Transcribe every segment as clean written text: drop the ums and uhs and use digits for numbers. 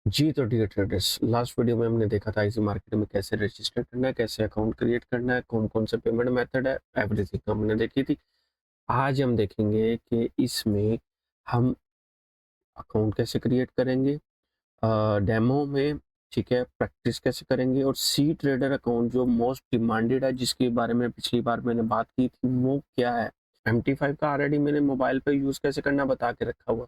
जी, तो dear traders, last video में हमने देखा था आईसी मार्केट में कैसे रजिस्टर करना है, कैसे अकाउंट क्रिएट करना है, कौन-कौन से पेमेंट मेथड है, एवरीथिंग हमने देखी थी। आज हम देखेंगे कि इसमें हम अकाउंट कैसे क्रिएट करेंगे, डेमो में, ठीक है, प्रैक्टिस कैसे करेंगे और सी ट्रेडर अकाउंट जो मोस्ट डिमांडेड है, जिसके बारे में पिछली बार मैंने बात की थी, वो क्या है? MT5 का ऑलरेडी मैंने मोबाइल पे यूज़ कैसे करना बता के रखा हुआ।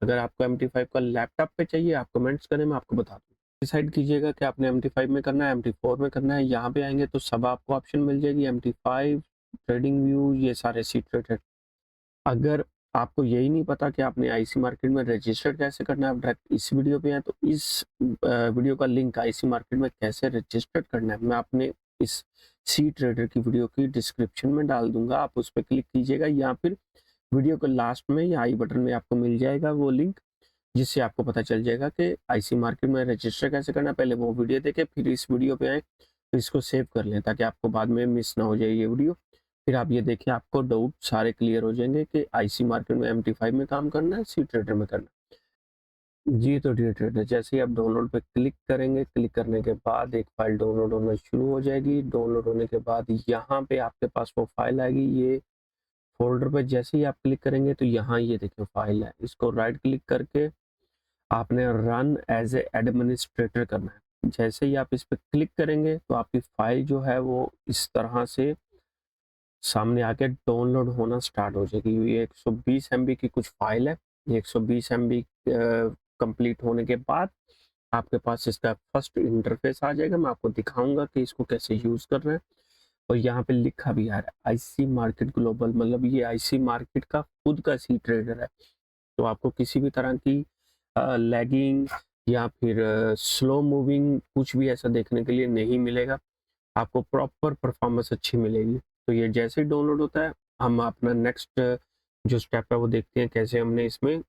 अगर आपको MT5 का लैपटॉप पे चाहिए, आप कमेंट्स करें, मैं आपको बता दूँ। डिसाइड कीजिएगा कि आपने MT5 में करना है, MT4 में करना है। यहाँ पे आएँगे तो सब आपको ऑप्शन मिल जाएगी, MT5, ट्रेडिंग व्यू, ये सारे सी ट्रेडर। अगर आपको यही नहीं पता कि आपने आईसी मार्केट में रजिस्टर कैसे करना है, आप डायरेक्ट इस वीडियो पे हैं, तो इस वीडियो का लिंक आईसी मार्केट में कैसे रजिस्टर करना है, मैं आपने इस सी ट्रेडर की वीडियो की डिस्क्रिप्शन में डाल दूँगा। आप उस पे क्लिक कीजिएगा या फिर वीडियो के लास्ट में या आई बटन में आपको मिल जाएगा वो लिंक, जिससे आपको पता चल जाएगा कि आईसी मार्केट में रजिस्टर कैसे करना है। पहले वो वीडियो देखें, फिर इस वीडियो पे आएँ, तो इसको सेव कर लें ताकि आपको बाद में मिस ना हो जाए ये वीडियो। फिर आप ये देखें, आपको डाउट सारे क्लियर हो जाएँगे कि आईसी मार्केट में MT5 में काम करना है, सी ट्रेडर में करना है। जी, तो डियर ट्रेडर, जैसे ही आप डाउनलोड पे क्लिक करेंगे, क्लिक करने के बाद एक फ़ाइल डाउनलोड होना शुरू हो जाएगी। डाउनलोड होने के बाद यहाँ पे आपके पास वो फ़ाइल आएगी, ये फ़ोल्डर पे जैसे ही आप क्लिक करेंगे तो यहाँ ये देखिए फ़ाइल है। इसको राइट क्लिक करके आपने रन एज़ ए एडमिनिस्ट्रेटर करना है। जैसे ही आप इस पे क्लिक करेंगे तो आपकी फ़ाइल जो है वो इस तरह से सामने आके डाउनलोड होना स्टार्ट हो जाएगी। ये 120 एमबी की कुछ फ़ाइल है। ये 120 एमबी कंप्लीट होने के बाद आपके पास इसका फर्स्ट इंटरफ़ेस आ जाएगा। मैं आपको दिखाऊँगा कि इसको कैसे यूज़ करना है और यहाँ पे लिखा भी आ रहा है आईसी मार्केट ग्लोबल, मतलब ये आईसी मार्केट का खुद का सी ट्रेडर है। तो आपको किसी भी तरह की लैगिंग या फिर स्लो मूविंग कुछ भी ऐसा देखने के लिए नहीं मिलेगा। आपको प्रॉपर परफॉर्मेंस अच्छी मिलेगी। तो ये जैसे ही डाउनलोड होता है, हम अपना नेक्स्ट जो स्टेप है वो देखते हैं, कैसे हमने इसमें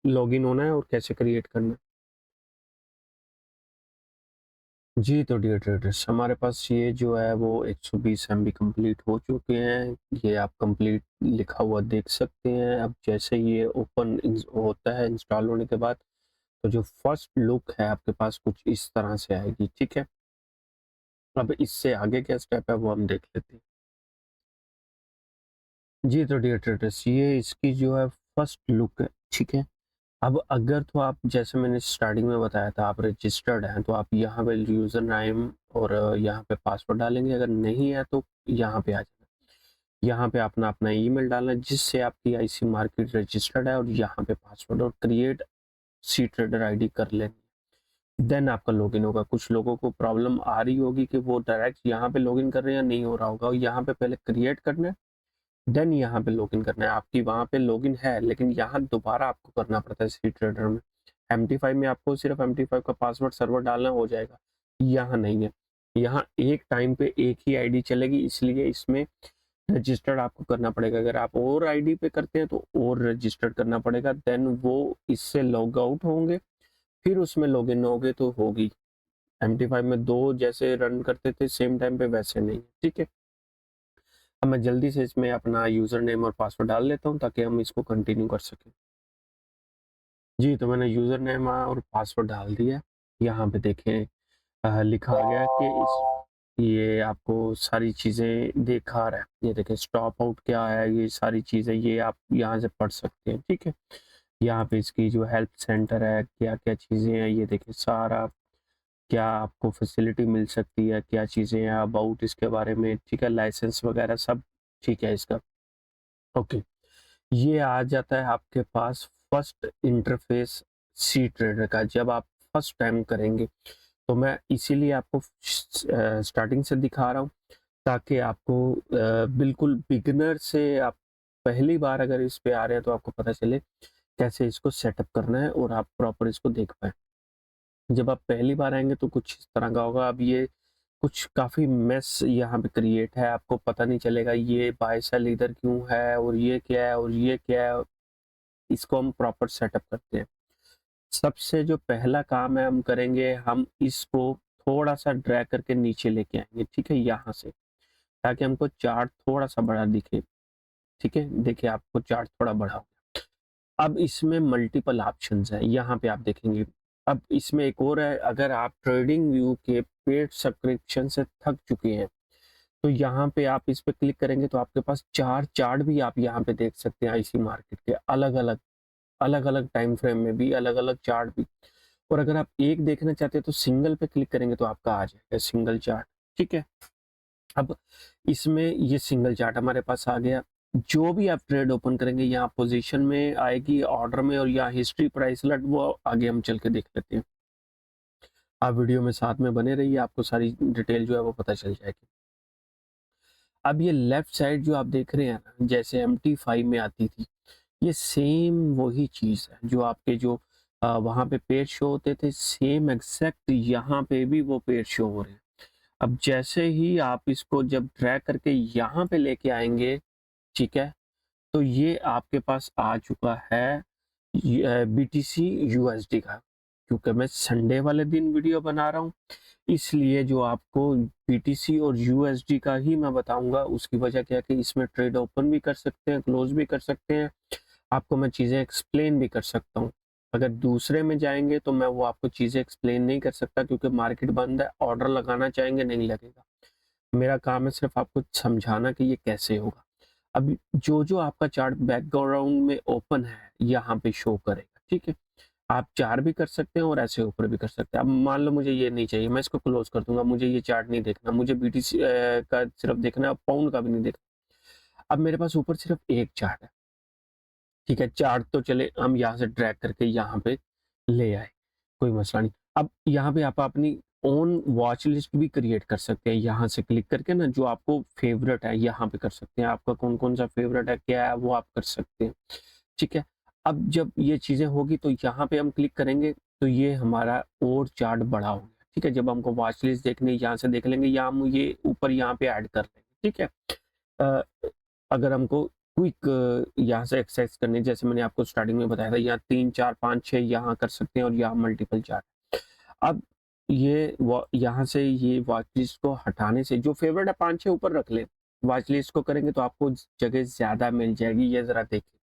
लॉगिन होना है और कैसे क्रिएट करना है। जी, तो डियर ट्रेडर्स, हमारे पास ये जो है वो 120 एमबी कंप्लीट हो चुके हैं। ये आप कंप्लीट लिखा हुआ देख सकते हैं। अब जैसे ये ओपन होता है इंस्टॉल होने के बाद, तो जो फर्स्ट लुक है आपके पास कुछ इस तरह से आएगी, ठीक है? अब इससे आगे क्या स्टेप है वो हम देख लेते हैं। जी, तो डियर ट्रेडर्स, ये इसकी जो है फर्स्ट लुक है, ठीक है? अब अगर तो आप, जैसे मैंने स्टार्टिंग में बताया था, आप रजिस्टर्ड हैं तो आप यहाँ पे यूज़र नेम और यहाँ पे पासवर्ड डालेंगे। अगर नहीं है तो यहाँ पे आ जाना। यहाँ पे अपना अपना ईमेल डालना है जिससे आपकी आईसी मार्केट रजिस्टर्ड है, और यहाँ पे पासवर्ड और क्रिएट सी ट्रेडर आईडी कर लेनी। देन आपका लॉगिन होगा। कुछ लोगों को प्रॉब्लम आ रही होगी कि वो डायरेक्ट यहाँ पे लॉगिन कर रहे हैं या नहीं हो रहा होगा, और यहाँ पे पहले क्रिएट करना है, देन यहाँ पे लॉगिन करना है। आपकी वहाँ पे लॉगिन है, लेकिन यहाँ दोबारा आपको करना पड़ता है सी ट्रेडर में। MT5 में आपको सिर्फ MT5 का पासवर्ड सर्वर डालना हो जाएगा, यहाँ नहीं है। यहाँ एक टाइम पे एक ही आईडी चलेगी, इसलिए इसमें रजिस्टर्ड आपको करना पड़ेगा। अगर आप और आईडी पे करते हैं तो और रजिस्टर्ड करना पड़ेगा, देन वो इससे लॉग आउट होंगे, फिर उसमें लॉगिन होगे तो होगी। MT5 में 2 जैसे रन करते थे सेम टाइम पे, वैसे नहीं, ठीक है? अब मैं जल्दी से इसमें अपना यूज़र नेम और पासवर्ड डाल लेता हूँ ताकि हम इसको कंटिन्यू कर सकें। जी, तो मैंने यूज़र नेम और पासवर्ड डाल दिया है। यहाँ पे देखें लिखा आ गया है कि ये आपको सारी चीज़ें दिखा रहा है। ये देखें स्टॉप आउट क्या है, ये सारी चीज़ें ये आप यहाँ से पढ़ सकते हैं, ठीक है? यहाँ पे इसकी जो हेल्प सेंटर है, क्या-क्या चीज़ें हैं, ये देखिए सारा, क्या आपको फैसिलिटी मिल सकती है, क्या चीज़ें हैं अबाउट इसके बारे में, ठीक है? लाइसेंस वगैरह सब ठीक है इसका। ओके। ये आ जाता है आपके पास फर्स्ट इंटरफेस सी ट्रेडर का, जब आप फर्स्ट टाइम करेंगे। तो मैं इसीलिए आपको स्टार्टिंग से दिखा रहा हूँ ताकि आपको बिल्कुल बिगिनर से, आप पहली बार अगर इस पे आ रहे हैं तो आपको पता चले कैसे इसको सेटअप करना है और आप प्रॉपर इसको देख पाएँ। जब आप पहली बार आएँगे तो कुछ इस तरह का होगा। अब ये कुछ काफ़ी मेस यहाँ पे क्रिएट है, आपको पता नहीं चलेगा ये बाय सेल इधर क्यों है और ये क्या है और ये क्या है। इसको हम प्रॉपर सेटअप करते हैं। सबसे जो पहला काम है हम करेंगे, हम इसको थोड़ा-सा ड्रैग करके नीचे लेके आएँगे, ठीक है? यहाँ से, ताकि हमको चार्ट थोड़ा-सा बड़ा दिखे, ठीक है? देखिए आपको चार्ट थोड़ा बड़ा हो गया। अब इसमें मल्टीपल ऑप्शंस हैं, यहाँ पे आप देखेंगे अब इसमें एक और है, अगर आप ट्रेडिंग व्यू के पेड सब्सक्रिप्शन से थक चुके हैं तो यहाँ पे आप इस पे क्लिक करेंगे तो आपके पास 4 चार्ट भी आप यहाँ पे देख सकते हैं आईसी मार्केट के, अलग-अलग टाइम फ्रेम में भी अलग-अलग चार्ट भी। और अगर आप एक देखना चाहते हैं तो सिंगल पे क्लिक करेंगे तो आपका आ जाएगा सिंगल चार्ट, ठीक है। अब इसमें ये सिंगल चार्ट हमारे पास आ गया। जो भी आप ट्रेड ओपन करेंगे यहाँ पोजीशन में आएगी, ऑर्डर में, और यहाँ हिस्ट्री, प्राइस अलर्ट, वो आगे हम चल के देख लेते हैं। आप वीडियो में साथ में बने रहिए, आपको सारी डिटेल जो है वो पता चल जाएगी। अब ये लेफ्ट साइड जो आप देख रहे हैं ना, जैसे MT5 में आती थी, ये सेम वही चीज़ है जो आपके जो वहाँ पे पेज शो होते थे, सेम एग्जैक्ट यहाँ पे भी वो पेज शो हो रहे हैं। अब जैसे ही आप इसको जब ड्रैग करके यहाँ पे लेके आएंगे, ठीक है, तो ये आपके पास आ चुका है BTC USD का। क्योंकि मैं संडे वाले दिन वीडियो बना रहा हूँ, इसलिए जो आपको BTC और USD का ही मैं बताऊंगा। उसकी वजह क्या है कि इसमें ट्रेड ओपन भी कर सकते हैं, क्लोज भी कर सकते हैं, आपको मैं चीज़ें एक्सप्लेन भी कर सकता हूँ। अगर दूसरे में जाएंगे तो मैं वो आपको चीज़ें एक्सप्लेन नहीं कर सकता, क्योंकि मार्केट बंद है, ऑर्डर लगाना चाहेंगे नहीं लगेगा। मेरा काम है सिर्फ आपको समझाना कि ये कैसे होगा। अब जो आपका चार्ट बैकग्राउंड में ओपन है यहाँ पे शो करेगा, ठीक है। आप 4 भी कर सकते हैं और ऐसे ऊपर भी कर सकते हैं। अब मान लो मुझे ये नहीं चाहिए, मैं इसको क्लोज कर दूंगा, मुझे ये चार्ट नहीं देखना, मुझे BTC का सिर्फ देखना है, पाउंड का भी नहीं देखना। अब मेरे पास ऊपर सिर्फ एक चार्ट है, ठीक है। चार्ट तो चले हम यहाँ से ड्रैग करके यहाँ पे ले आए, कोई मसला नहीं। अब यहाँ पे आप अपनी ओन वॉच लिस्ट भी क्रिएट कर सकते हैं, यहाँ से क्लिक करके ना, जो आपको फेवरेट है यहाँ पे कर सकते हैं। आपका कौन कौन सा फेवरेट है, क्या है, वो आप कर सकते हैं, ठीक है। अब जब ये चीजें होगी तो यहाँ पे हम क्लिक करेंगे तो ये हमारा और चार्ट बड़ा हो गया, ठीक है। जब हमको वॉच लिस्ट देखनी है, यहाँ से देख लेंगे, या हम ये ऊपर यहाँ पे ऐड कर लेंगे, ठीक है। अ, अगर हमको क्विक यहाँ से एक्सेस करनी, जैसे मैंने आपको स्टार्टिंग में बताया था, यहाँ 3 4 5 6 यहाँ कर सकते हैं, और यहाँ मल्टीपल चार्ट। अब ये यहाँ से ये वॉच लिस्ट को हटाने से, जो फेवरेट है 5 6 ऊपर रख ले, वॉच लिस्ट को करेंगे तो आपको जगह ज्यादा मिल जाएगी, ये जरा देखिए,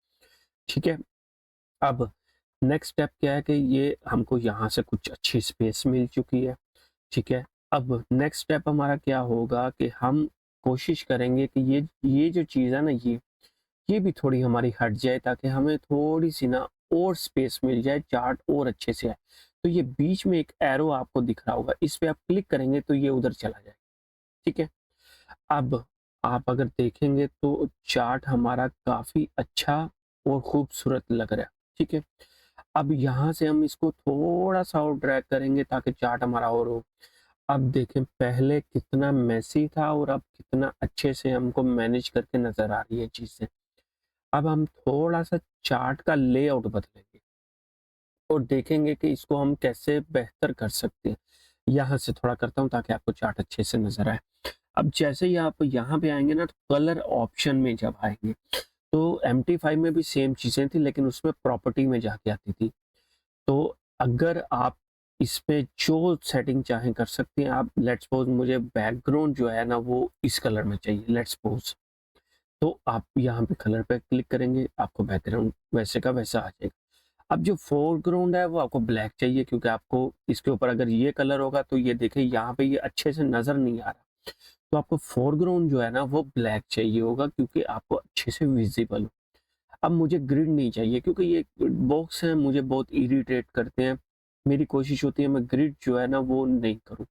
ठीक है। अब नेक्स्ट स्टेप क्या है कि ये हमको यहाँ से कुछ अच्छी स्पेस मिल चुकी है, ठीक है। अब नेक्स्ट स्टेप हमारा क्या होगा कि हम कोशिश करेंगे कि ये जो चीज़ है ना, ये भी थोड़ी हमारी हट जाए, ताकि हमें थोड़ी सी ना और स्पेस मिल जाए, चार्ट और अच्छे से आए। तो ये बीच में एक एरो आपको दिख रहा होगा, इस पे आप क्लिक करेंगे तो ये उधर चला जाए, ठीक है। अब आप अगर देखेंगे तो चार्ट हमारा काफी अच्छा और खूबसूरत लग रहा है, ठीक है। अब यहाँ से हम इसको थोड़ा सा और ड्रैग करेंगे ताकि चार्ट हमारा और हो। अब देखें पहले कितना मेसी था और अब कितना अच्छे से हमको मैनेज करके नजर आ रही है चीजें। अब हम थोड़ा सा चार्ट का लेआउट बदलेंगे और देखेंगे कि इसको हम कैसे बेहतर कर सकते हैं। यहाँ से थोड़ा करता हूँ ताकि आपको चार्ट अच्छे से नजर आए। अब जैसे ही आप यहाँ पे आएंगे ना, तो कलर ऑप्शन में जब आएंगे तो MT5 में भी सेम चीजें थी, लेकिन उसमें प्रॉपर्टी में जाके आती थी। तो अगर आप इसमें जो सेटिंग चाहें कर सकते हैं आप। लेट्स सपोज मुझे बैकग्राउंड जो है ना वो इस कलर में चाहिए, लेट्स सपोज, तो आप यहाँ पे कलर पे क्लिक करेंगे, आपको बैकग्राउंड वैसे का वैसा आ जाएगा। अब जो फोरग्राउंड है वो आपको ब्लैक चाहिए, क्योंकि आपको इसके ऊपर अगर ये कलर होगा तो ये देखें यहाँ पे ये अच्छे से नजर नहीं आ रहा। तो आपको फोरग्राउंड जो है ना वो ब्लैक चाहिए होगा, क्योंकि आपको अच्छे से विजिबल हो। अब मुझे ग्रिड नहीं चाहिए, क्योंकि ये बॉक्स है मुझे बहुत इरिटेट करते हैं। मेरी कोशिश होती है मैं ग्रिड जो है ना वो नहीं करूँ।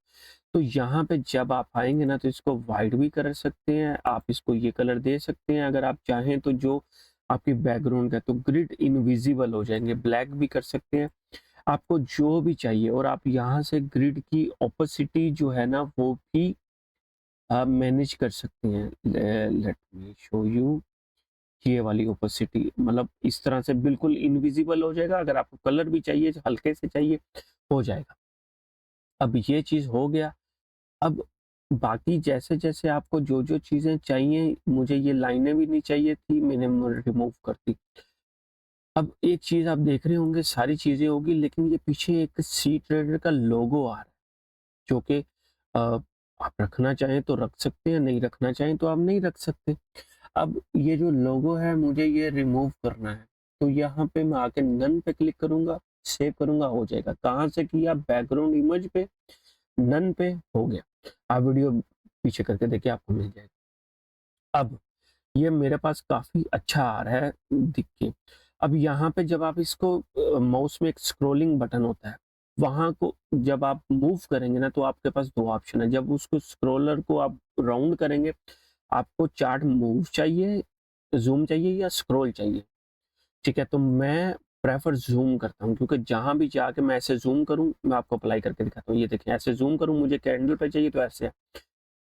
तो यहाँ पे जब आप आएंगे ना तो इसको वाइट भी कर सकते हैं, आप इसको ये कलर दे सकते हैं अगर आप चाहें तो, जो आपकी बैकग्राउंड का, तो ग्रिड इनविजिबल हो जाएंगे। ब्लैक भी कर सकते हैं, आपको जो भी चाहिए। और आप यहाँ से ग्रिड की ओपेसिटी जो है ना वो भी आप मैनेज कर सकते हैं। लेट मी शो यू, ये वाली ओपेसिटी, मतलब इस तरह से बिल्कुल इनविजिबल हो जाएगा। अगर आपको कलर भी चाहिए, हल्के से चाहिए, हो जाएगा। अब ये चीज हो गया। अब बाकी जैसे जैसे आपको जो जो चीजें चाहिए, मुझे ये लाइनें भी नहीं चाहिए थी, मैंने रिमूव कर दी। अब एक चीज आप देख रहे होंगे, सारी चीजें होगी, लेकिन ये पीछे एक सी ट्रेडर का लोगो आ रहा है, जो कि आप रखना चाहें तो रख सकते हैं, नहीं रखना चाहें तो आप नहीं रख सकते। अब ये जो लोगो है मुझे ये रिमूव करना है, तो यहाँ पे मैं आके नन पे क्लिक करूंगा सेव करूंगा हो जाएगा। कहाँ से किया, बैकग्राउंड इमेज पे, नन पे, हो गया। आप वीडियो पीछे करके देखिए, आपको मिल जाएगा। अब ये मेरे पास काफी अच्छा आ रहा है दिख के। अब यहाँ पे जब आप इसको माउस में एक स्क्रॉलिंग बटन होता है, वहां को जब आप मूव करेंगे ना, तो आपके पास दो ऑप्शन है। जब उसको स्क्रॉलर को आप राउंड करेंगे, आपको चार्ट मूव चाहिए, जूम चाहिए या स्क्रॉल चाहिए, ठीक है। तो मैं प्रेफर जूम करता हूँ, क्योंकि जहां भी जाके मैं ऐसे जूम करूँ, मैं आपको अप्लाई करके दिखाता हूँ। ये देखिए, ऐसे जूम करूँ, मुझे कैंडल पे चाहिए तो ऐसे है।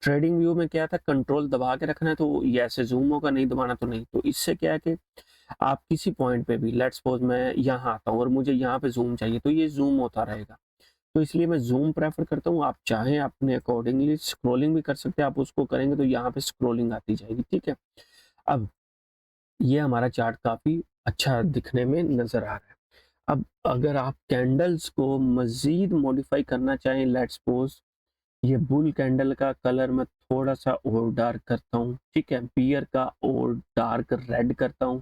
ट्रेडिंग व्यू में क्या था, कंट्रोल दबा के रखना है तो ये ऐसे जूम होगा, नहीं दबाना तो नहीं। तो इससे क्या है कि आप किसी पॉइंट पे भी, लेट्स सपोज मैं यहाँ आता हूँ और मुझे यहाँ पे जूम चाहिए, तो ये जूम होता रहेगा। तो इसलिए मैं जूम प्रेफर करता हूँ। आप चाहें अपने अकॉर्डिंगली स्क्रॉलिंग भी कर सकते हैं, आप उसको करेंगे तो यहाँ पे स्क्रॉलिंग आती जाएगी, ठीक है। अब ये हमारा चार्ट काफी अच्छा दिखने में नजर आ रहा है। अब अगर आप कैंडल्स को मजीद मॉडिफाई करना चाहें, लेट्स सपोज ये बुल कैंडल का कलर मैं थोड़ा सा और डार्क करता हूँ, ठीक है। बियर का और डार्क रेड करता हूँ।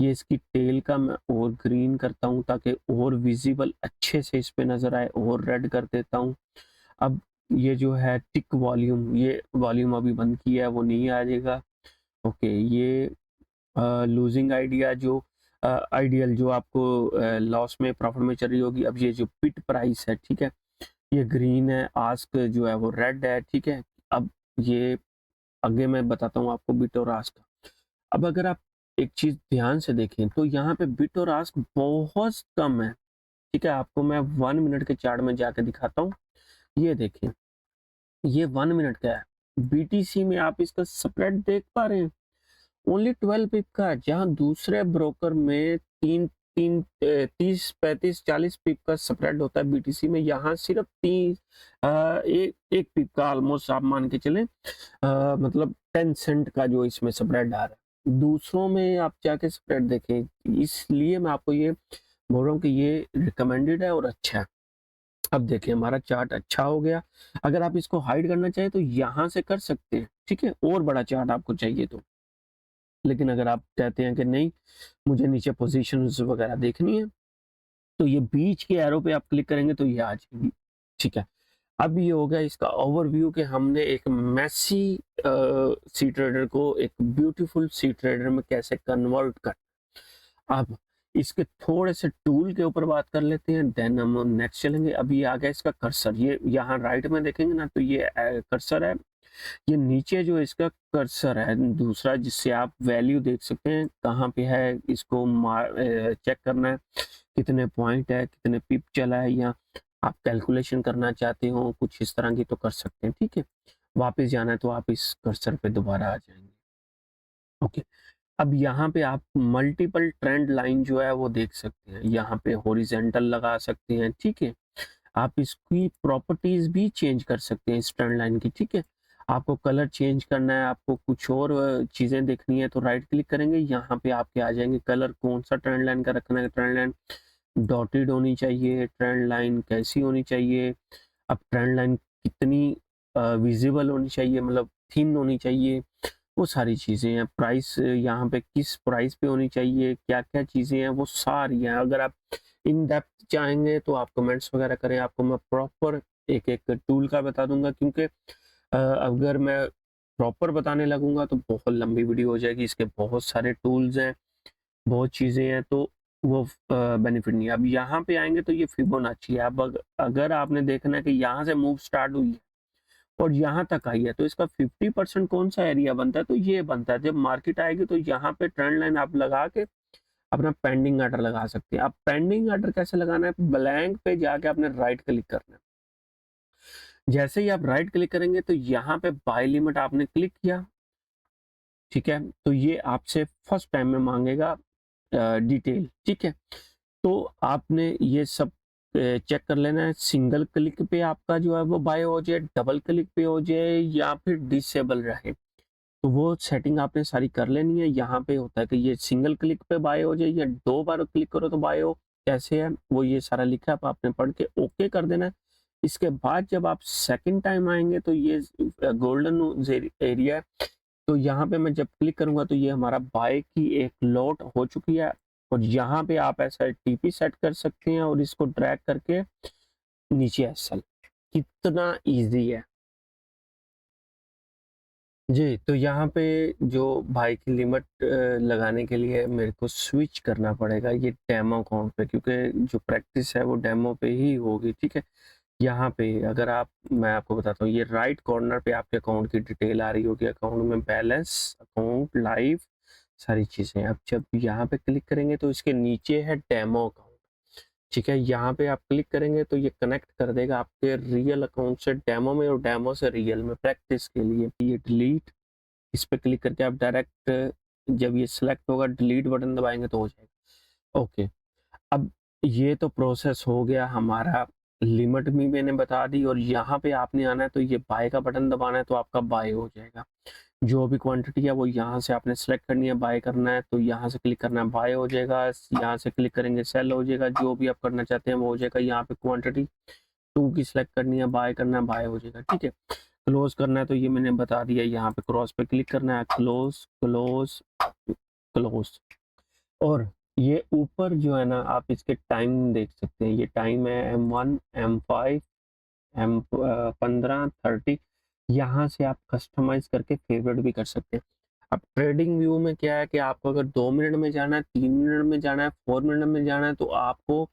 ये इसकी टेल का मैं और ग्रीन करता हूँ, ताकि और विजिबल अच्छे से इस पे नजर आए, और रेड कर देता हूँ। अब ये जो है टिक वॉल्यूम, ये वॉल्यूम अभी बंद किया है, वो नहीं आ जाएगा। ओके, ये लूजिंग आइडिया जो आइडियल जो आपको लॉस में प्रॉफिट में चल रही होगी। अब ये जो पिट प्राइस है, ठीक है, ये ग्रीन है, आस्क जो है वो रेड है, ठीक है। अब ये आगे मैं बताता हूँ आपको बिट और आस्क का। अब अगर आप एक चीज ध्यान से देखें, तो यहाँ पे बिट और आस्क बहुत कम है, ठीक है। आपको मैं 1 मिनट के चार्ट में जाके दिखाता हूँ। ये देखें, ये 1 मिनट का है। बीटीसी में आप इसका स्प्रेड देख पा रहे हैं, ओनली 12 पिप का है, जहां दूसरे ब्रोकर में 30 35 40 पिप का स्प्रेड होता है। बीटीसी में यहाँ सिर्फ एक पिप का ऑलमोस्ट आप मान के चले, मतलब 10 सेंट का जो इसमें स्प्रेड आ रहा है। दूसरों में आप जाके स्प्रेड देखें, इसलिए मैं आपको ये बोल रहा हूँ कि ये रिकमेंडेड है और अच्छा है। अब देखिए, हमारा चार्ट अच्छा हो गया। अगर आप इसको हाइड करना चाहें तो यहाँ से कर सकते हैं, ठीक है, और बड़ा चार्ट आपको चाहिए तो। लेकिन अगर आप कहते हैं कि नहीं, मुझे नीचे पोजीशंस वगैरह देखनी है, तो ये बीच के एरो पे आप क्लिक करेंगे तो ये आ जाएगी, ठीक है। अब ये हो गया इसका ओवरव्यू कि हमने एक मैसी सी ट्रेडर को एक ब्यूटीफुल सी ट्रेडर में कैसे कन्वर्ट कर। अब इसके थोड़े से टूल के ऊपर बात कर लेते हैं, देन हम नेक्स्ट चलेंगे। अब ये आ गया इसका कर्सर, ये यहाँ राइट में देखेंगे ना, तो ये कर्सर है। ये नीचे जो इसका कर्सर है दूसरा, जिससे आप वैल्यू देख सकते हैं कहाँ पे है, इसको चेक करना है, कितने पॉइंट है, कितने पिप चला है, या आप कैलकुलेशन करना चाहते हो कुछ इस तरह की तो कर सकते हैं, ठीक है। वापस जाना है तो आप इस कर्सर पे दोबारा आ जाएंगे। ओके, अब यहाँ पे आप मल्टीपल ट्रेंड लाइन जो है वो देख सकते हैं, यहाँ पे हॉरिजेंटल लगा सकते हैं, ठीक है। आप इसकी प्रॉपर्टीज भी चेंज कर सकते हैं इस ट्रेंड लाइन की, ठीक है। आपको कलर चेंज करना है, आपको कुछ और चीजें देखनी है, तो राइट क्लिक करेंगे, यहाँ पे आपके आ जाएंगे कलर, कौन सा ट्रेंड लाइन का रखना है। ट्रेंड लाइन डॉटेड होनी चाहिए, ट्रेंड लाइन कैसी होनी चाहिए, अब ट्रेंड लाइन कितनी विजिबल होनी चाहिए, मतलब थिन होनी चाहिए, वो सारी चीजें हैं। प्राइस यहाँ पे किस प्राइस पे होनी चाहिए, क्या क्या चीजें हैं, वो सारी हैं। अगर आप इन डेप्थ चाहेंगे तो आप कमेंट्स वगैरह करें, आपको मैं प्रॉपर एक एक टूल का बता दूंगा, क्योंकि अगर मैं प्रॉपर बताने लगूंगा तो बहुत लंबी वीडियो हो जाएगी। इसके बहुत सारे टूल्स हैं, बहुत चीजें हैं, तो वो बेनिफिट नहीं है। अब यहाँ पे आएंगे तो ये फिबोनाची है। अब अगर आपने देखना है कि यहाँ से मूव स्टार्ट हुई है और यहाँ तक आई है, तो इसका 50% कौन सा एरिया बनता है, तो ये बनता है। जब मार्केट आएगी तो यहाँ पे ट्रेंड लाइन आप लगा के अपना पेंडिंग ऑर्डर लगा सकते हैं। आप पेंडिंग ऑर्डर कैसे लगाना है, ब्लैंक पे जाके आपने राइट क्लिक करना है। जैसे ही आप राइट क्लिक करेंगे तो यहाँ पे बाय लिमिट आपने क्लिक किया, ठीक है, तो ये आपसे फर्स्ट टाइम में मांगेगा डिटेल, ठीक है। तो आपने ये सब चेक कर लेना है, सिंगल क्लिक पे आपका जो है वो बाय हो जाए, डबल क्लिक पे हो जाए, या फिर डिसेबल रहे, तो वो सेटिंग आपने सारी कर लेनी है। यहाँ पे होता है कि ये सिंगल क्लिक पे बाय हो जाए या 2 बार क्लिक करो तो बाय हो, कैसे है वो ये सारा लिखा है, आपने पढ़ के ओके कर देना है। इसके बाद जब आप सेकंड टाइम आएंगे तो ये गोल्डन एरिया है, तो यहाँ पे मैं जब क्लिक करूंगा तो ये हमारा बाय की एक लॉट हो चुकी है। और यहाँ पे आप SLTP सेट कर सकते हैं और इसको ड्रैग करके नीचे SL। कितना ईजी है जी। तो यहाँ पे जो भाई की लिमिट लगाने के लिए मेरे को स्विच करना पड़ेगा ये डेमो अकाउंट पे, क्योंकि जो प्रैक्टिस है वो डेमो पे ही होगी, ठीक है। यहाँ पे अगर मैं आपको बताता हूँ, ये राइट कॉर्नर पे आपके अकाउंट की डिटेल आ रही होगी, अकाउंट में बैलेंस, अकाउंट लाइव, सारी चीजें। अब जब यहाँ पे क्लिक करेंगे तो इसके नीचे है डेमो अकाउंट, ठीक है। यहाँ पे आप क्लिक करेंगे तो ये कनेक्ट कर देगा आपके रियल अकाउंट से डेमो में, और डेमो से रियल में प्रैक्टिस के लिए। ये डिलीट, इस पे क्लिक करके आप डायरेक्ट जब ये सिलेक्ट होगा डिलीट बटन दबाएंगे तो हो जाएगा। ओके, अब ये तो प्रोसेस हो गया हमारा, लिमिट भी मैंने बता दी, और यहाँ पे आपने आना है तो ये बाय का बटन दबाना है तो आपका बाय हो जाएगा। जो भी क्वांटिटी है वो यहाँ से आपने सेलेक्ट करनी है, बाय करना है तो यहाँ से क्लिक करना है, बाय हो जाएगा। यहाँ से क्लिक करेंगे सेल हो जाएगा, जो भी आप करना चाहते हैं वो हो जाएगा। यहाँ पे क्वांटिटी 2 की सिलेक्ट करनी है, बाय करना है, बाय हो जाएगा, ठीक है। क्लोज करना है तो ये मैंने बता दिया, यहाँ पे क्रॉस पे क्लिक करना है, क्लोज क्लोज क्लोज। और ये ऊपर जो है ना आप इसके टाइम देख सकते हैं, ये टाइम है M1 M5 M15 30। यहाँ से आप कस्टमाइज करके फेवरेट भी कर सकते हैं। अब ट्रेडिंग व्यू में क्या है कि आपको अगर 2 मिनट में जाना है, 3 मिनट में जाना है, 4 मिनट में जाना है तो आपको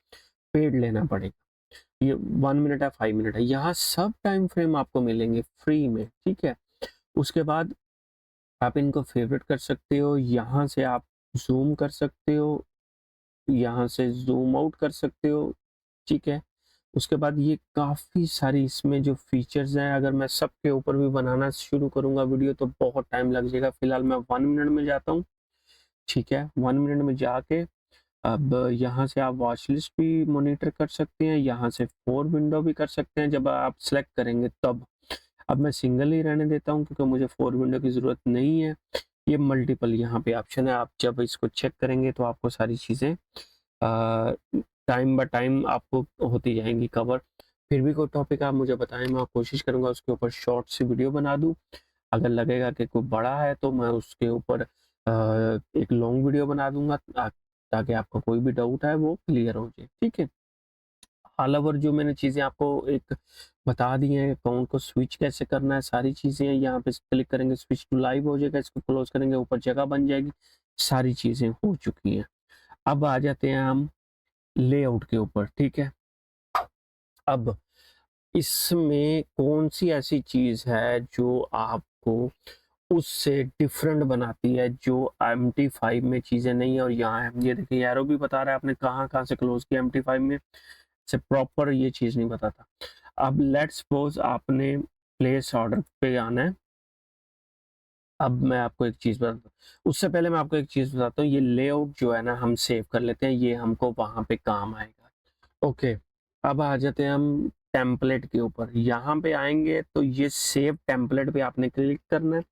पेड लेना पड़ेगा। ये 1 मिनट है, 5 मिनट है, यहाँ सब टाइम फ्रेम आपको मिलेंगे फ्री में, ठीक है। उसके बाद आप इनको फेवरेट कर सकते हो, यहाँ से आप जूम कर सकते हो, यहाँ से जूम आउट कर सकते हो, ठीक है। उसके बाद ये काफ़ी सारी इसमें जो फीचर्स हैं, अगर मैं सबके ऊपर भी बनाना शुरू करूँगा वीडियो तो बहुत टाइम लग जाएगा। फिलहाल मैं 1 मिनट में जाता हूँ, ठीक है। 1 मिनट में जाके अब यहाँ से आप वॉच लिस्ट भी मॉनिटर कर सकते हैं, यहाँ से 4 विंडो भी कर सकते हैं जब आप सेलेक्ट करेंगे तब। अब मैं सिंगल ही रहने देता हूँ क्योंकि मुझे 4 विंडो की ज़रूरत नहीं है। ये मल्टीपल यहाँ पे ऑप्शन है, आप जब इसको चेक करेंगे तो आपको सारी चीज़ें टाइम बाय टाइम आपको होती जाएंगी कवर। फिर भी कोई टॉपिक आप मुझे बताएं, मैं कोशिश करूंगा उसके ऊपर शॉर्ट सी वीडियो बना दूं। अगर लगेगा कि कोई बड़ा है तो मैं उसके ऊपर एक लॉन्ग वीडियो बना दूंगा ताकि आपका कोई भी डाउट है वो क्लियर हो जाए, ठीक है। ऑल ओवर जो मैंने चीज़ें आपको एक बता दी हैं, अकाउंट को स्विच कैसे करना है, सारी चीज़ें यहाँ पे क्लिक करेंगे स्विच टू लाइव हो जाएगा, इसको क्लोज करेंगे ऊपर जगह बन जाएगी, सारी चीज़ें हो चुकी हैं। अब आ जाते हैं हम लेआउट के ऊपर, ठीक है। अब इसमें कौन सी ऐसी चीज है जो आपको उससे डिफरेंट बनाती है, जो MT5 में चीजें नहीं है और यहाँ है। ये देखिए एरो भी बता रहा है आपने कहाँ कहाँ से क्लोज किया MT5 में, से प्रॉपर ये चीज नहीं बताता। अब लेट्स सपोज आपने प्लेस ऑर्डर पे आना है। अब मैं आपको एक चीज बताता हूँ, उससे पहले मैं आपको एक चीज बताता हूँ, ये लेआउट जो है ना हम सेव कर लेते हैं, ये हमको वहां पे काम आएगा। ओके, अब आ जाते हैं हम टेम्पलेट के ऊपर। यहाँ पे आएंगे तो ये सेव टेम्पलेट पे आपने क्लिक करना है।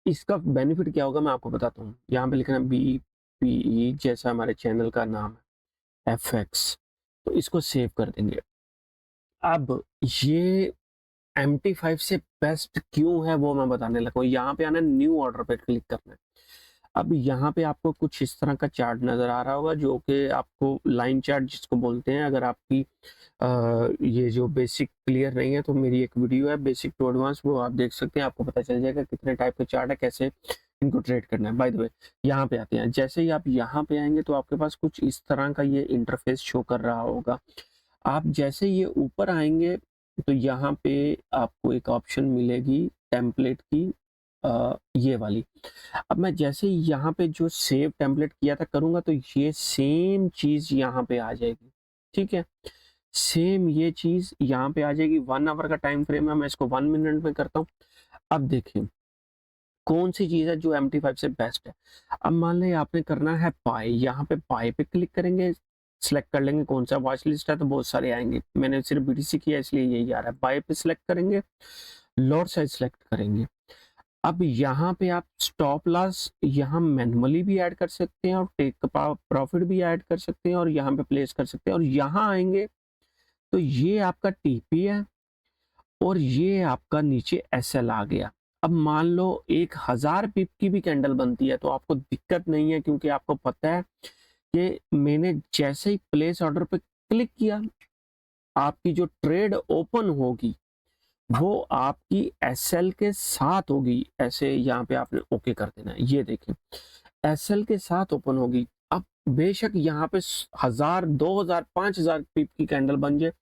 इसका बेनिफिट क्या होगा मैं आपको बताता हूँ। यहाँ पे लिखना है BPE जैसा हमारे चैनल का नाम है FX, तो इसको सेव कर देंगे। अब ये MT5 से बेस्ट क्यों है वो मैं बताने लगा हूँ। यहाँ पे आना, न्यू ऑर्डर पे क्लिक करना है। अब यहाँ पे आपको कुछ इस तरह का चार्ट नजर आ रहा होगा जो कि आपको लाइन चार्ट जिसको बोलते हैं। अगर आपकी ये जो बेसिक क्लियर नहीं है तो मेरी एक वीडियो है बेसिक टू एडवांस, वो आप देख सकते हैं, आपको पता चल जाएगा कितने टाइप के चार्ट है, कैसे इनको ट्रेड करना है। बाय द वे यहाँ पे आते हैं, जैसे ही आप यहाँ पे आएंगे तो आपके पास कुछ इस तरह का ये इंटरफेस शो कर रहा होगा। आप जैसे ये ऊपर आएंगे तो यहाँ पे आपको एक ऑप्शन मिलेगी टेम्पलेट की, ये वाली। अब मैं जैसे ही यहाँ पे जो सेव टेम्पलेट किया था करूंगा तो ये सेम चीज यहाँ पे आ जाएगी, ठीक है। सेम ये चीज यहाँ पे आ जाएगी। 1 आवर का टाइम फ्रेम है, मैं इसको 1 मिनट में करता हूँ। अब देखिए कौन सी चीज है जो MT5 से बेस्ट है। अब मान लें आपने करना है पाई, यहाँ पे पाई पे क्लिक करेंगे, सिलेक्ट कर लेंगे कौन सा वॉच लिस्ट है, तो बहुत सारे आएंगे, मैंने सिर्फ BTC किया इसलिए यही आ रहा है। बाय पे सिलेक्ट करेंगे, लॉट साइज सिलेक्ट करेंगे। अब यहाँ पे आप स्टॉप लॉस यहाँ मैनुअली भी ऐड कर सकते हैं और टेक प्रॉफिट भी ऐड कर सकते हैं और यहाँ पे प्लेस कर सकते हैं। और यहाँ आएंगे तो ये आपका TP है और ये आपका नीचे SL आ गया। अब मान लो 1000 पिप की भी कैंडल बनती है तो आपको दिक्कत नहीं है, क्योंकि आपको पता है कि मैंने जैसे ही प्लेस ऑर्डर पे क्लिक किया, आपकी जो ट्रेड ओपन होगी वो आपकी एसएल के साथ होगी। ऐसे यहाँ पे आपने ओके कर देना है। ये देखें, एसएल के साथ ओपन होगी। अब बेशक यहाँ पे 1000, 2000, 5000 पिप की कैंडल बन जाए,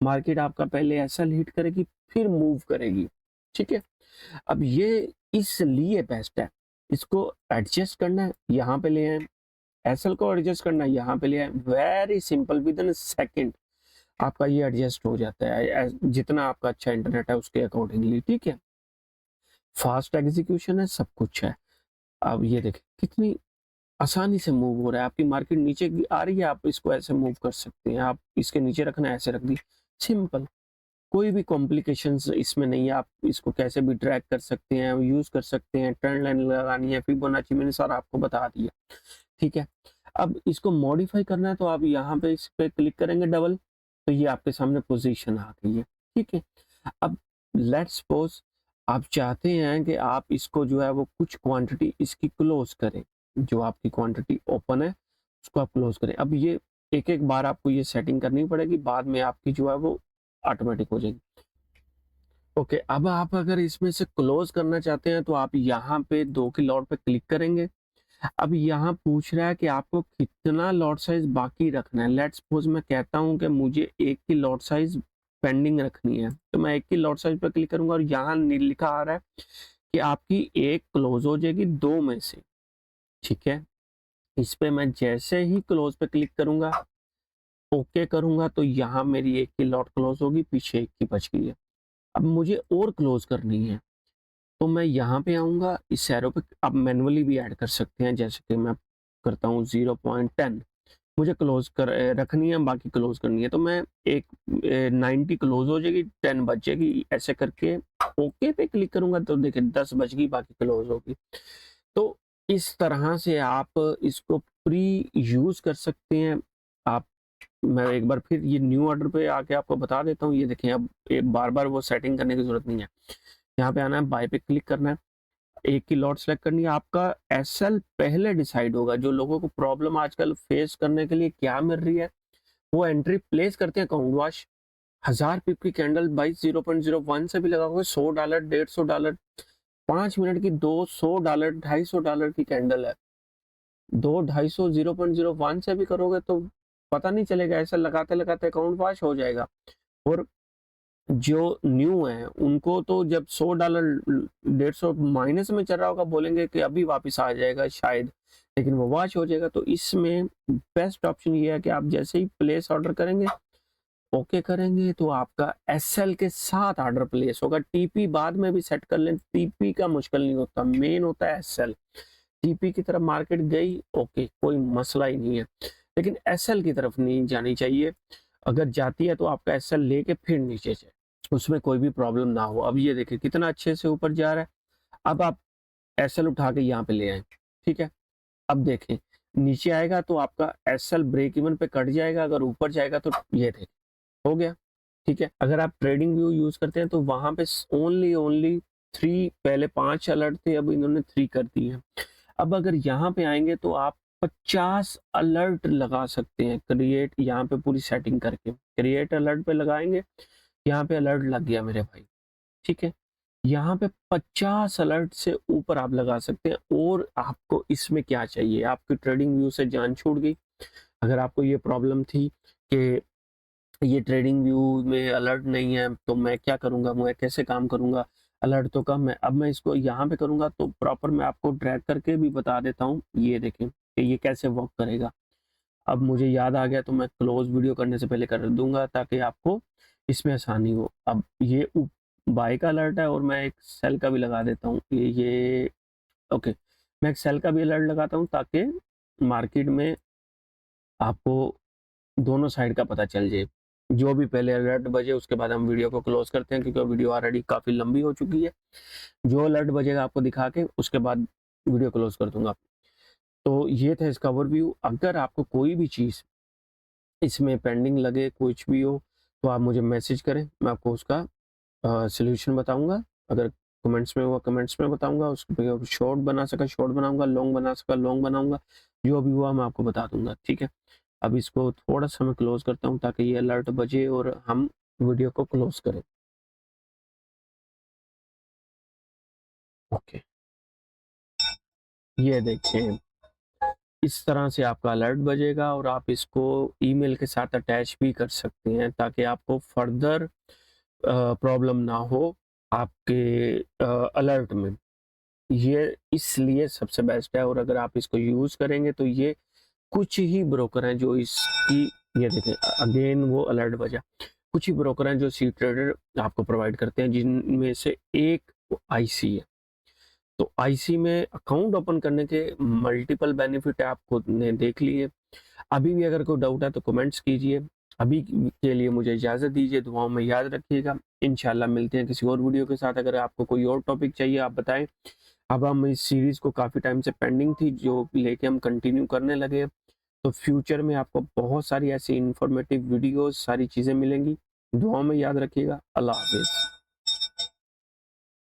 मार्केट आपका पहले एसएल हिट करेगी फिर मूव करेगी। ठीक है, अब ये इसलिए बेस्ट है, इसको एडजस्ट करना है यहाँ पे ले आए, एसएल को एडजस्ट करना है यहाँ पे ले आए, very simple, with in second आपका ये एडजस्ट हो जाता है, जितना आपका अच्छा इंटरनेट है उसके अकॉर्डिंगली। ठीक है, फास्ट एग्जीक्यूशन है, सब कुछ है। अब ये देखें कितनी आसानी से मूव हो रहा है, आपकी मार्केट नीचे आ रही है, आप इसको ऐसे मूव कर सकते हैं, आप इसके नीचे रखना है ऐसे रख दी, सिंपल, कोई भी कॉम्प्लिकेशंस इसमें नहीं है। आप इसको कैसे भी ट्रैक कर सकते हैं, यूज कर सकते हैं, ट्रेंड लाइन लगानी है, फिबोनाची, मैंने सारा आपको बता दिया। ठीक है, अब इसको मॉडिफाई करना है तो आप यहाँ पे इस पे क्लिक करेंगे डबल, तो ये आपके सामने पोजीशन आ गई है। ठीक है, अब लेट्स सपोज आप चाहते हैं कि आप इसको जो है वो कुछ क्वांटिटी इसकी क्लोज करें, जो आपकी क्वांटिटी ओपन है उसको आप क्लोज करें। अब ये एक एक बार आपको ये सेटिंग करनी पड़ेगी, बाद में आपकी जो है वो ऑटोमेटिक हो जाएगी। ओके, अब आप अगर इसमें से क्लोज करना चाहते हैं तो आप यहाँ पे 2 की लॉट पे क्लिक करेंगे। अब यहाँ पूछ रहा है कि आपको कितना लॉट साइज बाकी रखना है। लेट्स सपोज मैं कहता हूँ कि मुझे 1 की लॉट साइज पेंडिंग रखनी है, तो मैं 1 की लॉट साइज पे क्लिक करूंगा और यहाँ लिखा आ रहा है कि आपकी 1 क्लोज हो जाएगी 2 में से। ठीक है, इस पे मैं जैसे ही क्लोज पे क्लिक करूंगा, ओके करूंगा, तो यहाँ मेरी 1 की लॉट क्लोज होगी, पीछे 1 की बच गई है। अब मुझे और क्लोज करनी है तो मैं यहाँ पे आऊंगा, इस एरो पे आप मैनुअली भी ऐड कर सकते हैं, जैसे कि मैं करता हूँ 0.10 मुझे क्लोज कर रखनी है, बाकी क्लोज करनी है, तो मैं एक 90 क्लोज हो जाएगी, 10 बच जाएगी, ऐसे करके ओके पे क्लिक करूंगा तो देखिए 10 बच गई, बाकी क्लोज होगी। तो इस तरह से आप इसको प्री यूज कर सकते हैं। आप, मैं एक बार फिर ये न्यू ऑर्डर पे आके आपको बता देता हूँ। ये देखें, अब एक बार बार वो सेटिंग करने की जरूरत नहीं है, यहाँ पे आना है, बाय पे क्लिक करना है, 1 की लॉट सेलेक्ट करनी है। आपका एसएल पहले डिसाइड होगा। जो लोगों को प्रॉब्लम आजकल फेस करने के लिए क्या मिल रही है, वो एंट्री प्लेस करते हैं काउंट वॉश, 1000 पिप की कैंडल बाई 0.01 से भी लगाओगे, $100, $150, 5 मिनट की $200, $250 की कैंडल है, 200, 250, 0.01 से भी करोगे तो पता नहीं चलेगा, ऐसा लगाते लगाते अकाउंट वॉश हो जाएगा। और जो न्यू है उनको तो जब $100, 150 माइनस में चल रहा होगा, बोलेंगे कि अभी वापस आ जाएगा शायद, लेकिन वो वॉच हो जाएगा। तो इसमें बेस्ट ऑप्शन ये है कि आप जैसे ही प्लेस ऑर्डर करेंगे, ओके करेंगे, तो आपका एसएल के साथ ऑर्डर प्लेस होगा। टीपी बाद में भी सेट कर लें, टीपी का मुश्किल नहीं होता, मेन होता है एसएल। टीपी की तरफ मार्केट गई, ओके, कोई मसला ही नहीं है, लेकिन एसएल की तरफ नहीं जानी चाहिए। अगर जाती है तो आपका एसएल लेके फिर नीचे जाए, उसमें कोई भी प्रॉब्लम ना हो। अब ये देखिए कितना अच्छे से ऊपर जा रहा है। अब आप एसएल उठा के यहाँ पे ले आए। ठीक है, अब देखें नीचे आएगा तो आपका एसएल ब्रेक इवन पे कट जाएगा, अगर ऊपर जाएगा तो ये देखें हो गया। ठीक है, अगर आप ट्रेडिंग व्यू यूज करते हैं तो वहां पे ओनली ओनली 3, पहले 5 अलर्ट थे, अब इन्होंने 3 कर दिए हैं। अब अगर यहाँ पे आएंगे तो आप 50 अलर्ट लगा सकते हैं, क्रिएट, यहाँ पे पूरी सेटिंग करके क्रिएट अलर्ट पे लगाएंगे। यहाँ पे अलर्ट लग गया मेरे भाई। ठीक है, यहाँ पे 50 अलर्ट से ऊपर आप लगा सकते हैं। और आपको इसमें क्या चाहिए, आपकी ट्रेडिंग व्यू से जान छूट गई। अगर आपको ये प्रॉब्लम थी कि ये ट्रेडिंग व्यू में अलर्ट नहीं है तो मैं क्या करूंगा, मैं कैसे काम करूंगा, अलर्ट तो कम है। अब मैं इसको यहाँ पे करूंगा तो प्रॉपर मैं आपको ड्रैग करके भी बता देता हूँ। ये देखें कि ये कैसे वर्क करेगा। अब मुझे याद आ गया तो मैं क्लोज वीडियो करने से पहले कर दूंगा ताकि आपको इसमें आसानी हो। अब ये बाय का अलर्ट है और मैं एक सेल का भी लगा देता हूँ। ये ओके, मैं एक सेल का भी अलर्ट लगाता हूँ ताकि मार्केट में आपको दोनों साइड का पता चल जाए। जो भी पहले अलर्ट बजे उसके बाद हम वीडियो को क्लोज करते हैं, क्योंकि वीडियो ऑलरेडी काफ़ी लंबी हो चुकी है। जो अलर्ट बजेगा आपको दिखा के उसके बाद वीडियो क्लोज कर दूंगा। तो ये था इसका ओवरव्यू। अगर आपको कोई भी चीज़ इसमें पेंडिंग लगे, कुछ भी हो, तो आप मुझे मैसेज करें, मैं आपको उसका सॉल्यूशन बताऊंगा। अगर कमेंट्स में हुआ कमेंट्स में बताऊंगा, उसको शॉर्ट बना सका शॉर्ट बनाऊंगा, लॉन्ग बना सका लॉन्ग बनाऊंगा, जो भी हुआ मैं आपको बता दूंगा, ठीक है। अब इसको थोड़ा सा मैं क्लोज करता हूँ ताकि ये अलर्ट बजे और हम वीडियो को क्लोज करें। ओके, ये देखें, इस तरह से आपका अलर्ट बजेगा और आप इसको ईमेल के साथ अटैच भी कर सकते हैं ताकि आपको फर्दर प्रॉब्लम ना हो आपके अलर्ट में। ये इसलिए सबसे बेस्ट है, और अगर आप इसको यूज़ करेंगे तो ये कुछ ही ब्रोकर हैं जो इसकी, ये देखें अगेन वो अलर्ट बजा, कुछ ही ब्रोकर हैं जो सी ट्रेडर आपको प्रोवाइड करते हैं, जिनमें से एक आईसी है। तो आईसी में अकाउंट ओपन करने के मल्टीपल बेनिफिट है, आप खुद ने देख लिए। अभी भी अगर कोई डाउट है तो कमेंट्स कीजिए। अभी के लिए मुझे इजाज़त दीजिए, दुआओं में याद रखिएगा। इंशाल्लाह मिलते हैं किसी और वीडियो के साथ। अगर आपको कोई और टॉपिक चाहिए आप बताएं। अब हम इस सीरीज़ को काफ़ी टाइम से पेंडिंग थी, जो लेके हम कंटिन्यू करने लगे। तो फ्यूचर में आपको बहुत सारी ऐसी इंफॉर्मेटिव वीडियोस, सारी चीज़ें मिलेंगी। दुआओं में याद रखिएगा। अल्लाह हाफिज़।